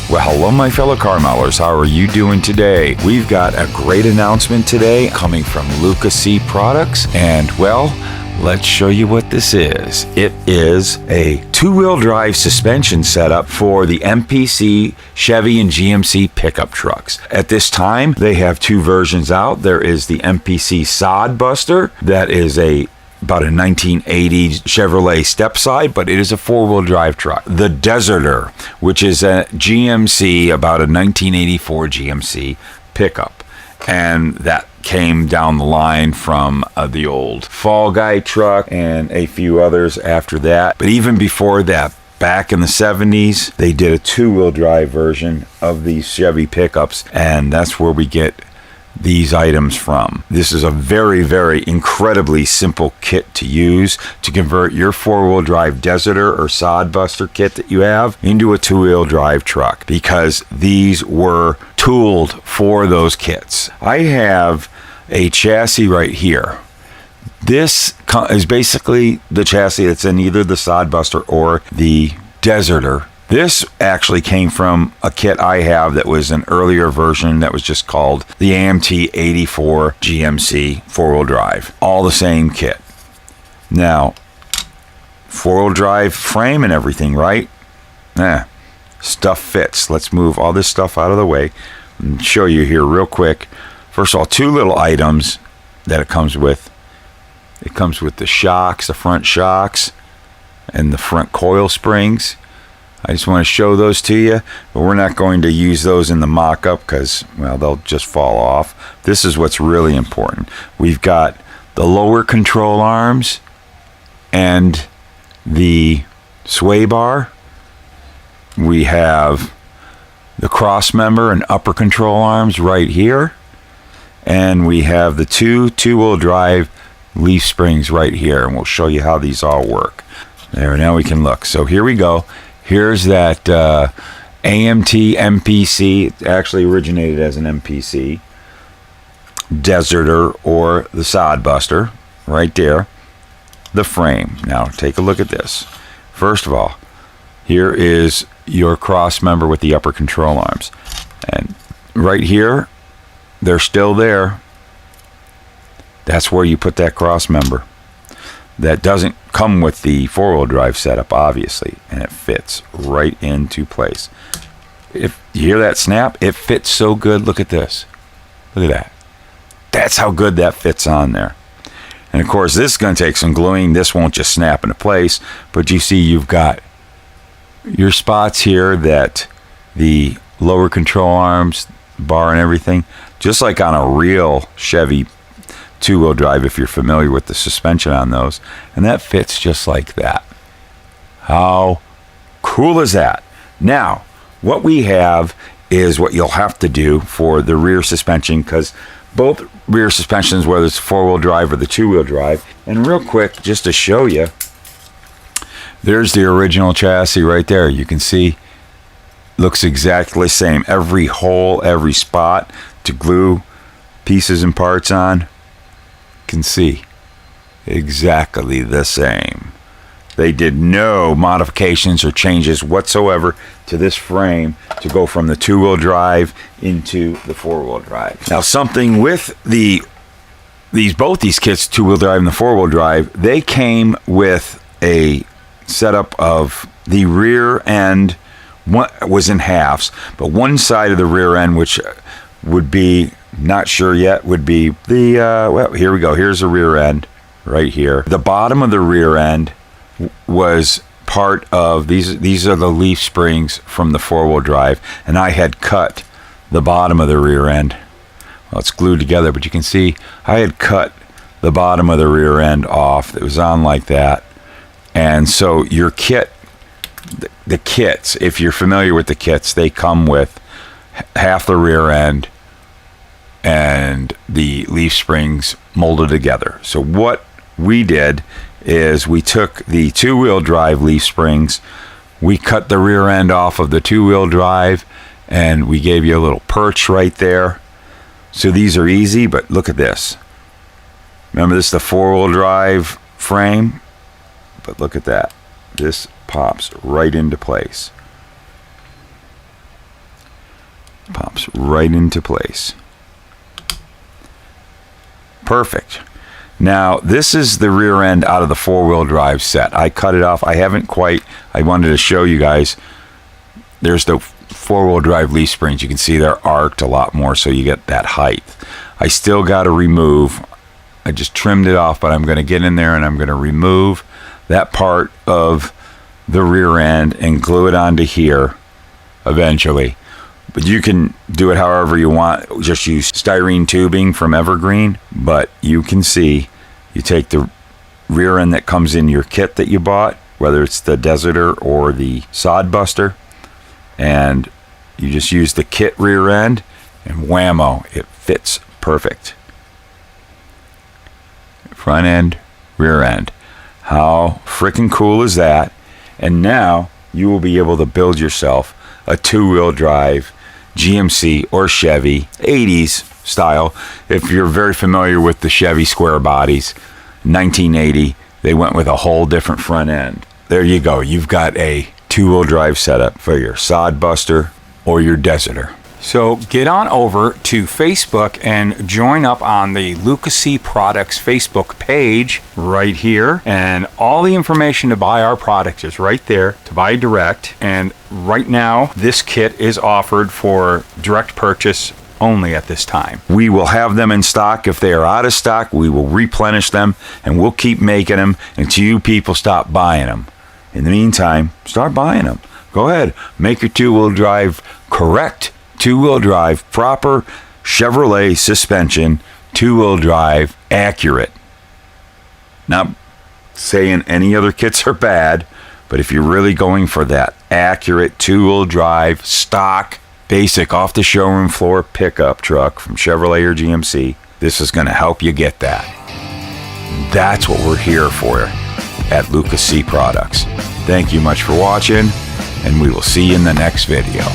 Well, hello, my fellow car modelers. How are you doing today? We've got a great announcement today coming from Luka Cee products, and well, let's show you what this is. It is a two-wheel drive suspension setup for the MPC, Chevy, and GMC pickup trucks. At this time, they have two versions out. There is the MPC Sod Buster, that is about a 1980 Chevrolet step-side, but it is a four-wheel drive truck. The Deserter, which is a GMC, about a 1984 GMC pickup. And that came down the line from the old Fall Guy truck and a few others after that. But even before that, back in the 70s, they did a two-wheel drive version of these Chevy pickups, and that's where we get these items from. This is a very, very incredibly simple kit to use to convert your four-wheel drive Deserter or Sod Buster kit that you have into a two-wheel drive truck, because these were tooled for those kits. I have a chassis right here. This is basically the chassis that's in either the Sod Buster or the Deserter. This actually came from a kit I have that was an earlier version that was just called the AMT 84 GMC four-wheel drive. All the same kit. Now, four-wheel drive frame and everything, right? Stuff fits. Let's move all this stuff out of the way and show you here real quick. First of all, two little items that it comes with. It comes with the shocks, the front shocks, and the front coil springs. I just want to show those to you, but we're not going to use those in the mock-up because, well, they'll just fall off. This is what's really important. We've got the lower control arms and the sway bar. We have the cross member and upper control arms right here. And we have the two-wheel drive leaf springs right here, and we'll show you how these all work. There, now we can look. So here we go. Here's that AMT MPC. It actually originated as an MPC Deserter or the Sod Buster right there. The frame. Now take a look at this. First of all, here is your cross member with the upper control arms, and right here, they're still there. That's where you put that cross member. That doesn't come with the four-wheel drive setup, obviously, and it fits right into place. If you hear that snap, it fits so good. Look at this. Look at that. That's how good that fits on there. And of course, this is going to take some gluing. This won't just snap into place, but you see you've got your spots here that the lower control arms, bar and everything, just like on a real Chevy two-wheel drive, if you're familiar with the suspension on those, and that fits just like that. How cool is that? Now, what we have is what you'll have to do for the rear suspension, because both rear suspensions, whether it's four-wheel drive or the two-wheel drive, and real quick, just to show you, there's the original chassis right there. You can see, looks exactly the same. Every hole, every spot to glue pieces and parts on, can see exactly the same. They did no modifications or changes whatsoever to this frame to go from the two-wheel drive into the four-wheel drive. Now, something with both these kits, two-wheel drive and the four-wheel drive, they came with a setup of the rear end. One was in halves, but one side of the rear end, which would be, not sure yet, would be the well, here we go. Here's the rear end right here. The bottom of the rear end was part of these are the leaf springs from the four-wheel drive, and I had cut the bottom of the rear end. Well, it's glued together, but you can see I had cut the bottom of the rear end off. It was on like that. And so your kit, the kits, if you're familiar with the kits, they come with half the rear end and the leaf springs molded together. So what we did is we took the two-wheel drive leaf springs, we cut the rear end off of the two-wheel drive, and we gave you a little perch right there. So these are easy, but look at this. Remember, this is the four-wheel drive frame, but look at that. This pops right into place. Pops right into place. Perfect. Now, this is the rear end out of the four-wheel drive set. I cut it off. I haven't quite. I wanted to show you guys. There's the four-wheel drive leaf springs. You can see they're arced a lot more, so you get that height. I still got to remove. I just trimmed it off, but I'm going to get in there and I'm going to remove that part of the rear end and glue it onto here eventually. But you can do it however you want. Just use styrene tubing from Evergreen. But you can see, you take the rear end that comes in your kit that you bought, whether it's the Deserter or the Sod Buster, and you just use the kit rear end, and whammo, it fits perfect. Front end, rear end. How freaking cool is that? And now you will be able to build yourself a two-wheel drive GMC or Chevy 80s style. If you're very familiar with the Chevy square bodies, 1980, they went with a whole different front end. There you go. You've got a two-wheel drive setup for your Sod Buster or your Deserter. So get on over to Facebook and join up on the Luka Cee Products Facebook page right here. And all the information to buy our products is right there to buy direct. And right now, this kit is offered for direct purchase only at this time. We will have them in stock. If they are out of stock, we will replenish them and we'll keep making them until you people stop buying them. In the meantime, start buying them. Go ahead, make your two-wheel drive correct. Two-wheel drive, proper Chevrolet suspension, two-wheel drive, accurate. Not saying any other kits are bad, but if you're really going for that accurate two-wheel drive, stock, basic, off the showroom floor pickup truck from Chevrolet or GMC, this is going to help you get that. That's what we're here for at Luka Cee Products. Thank you much for watching, and we will see you in the next video.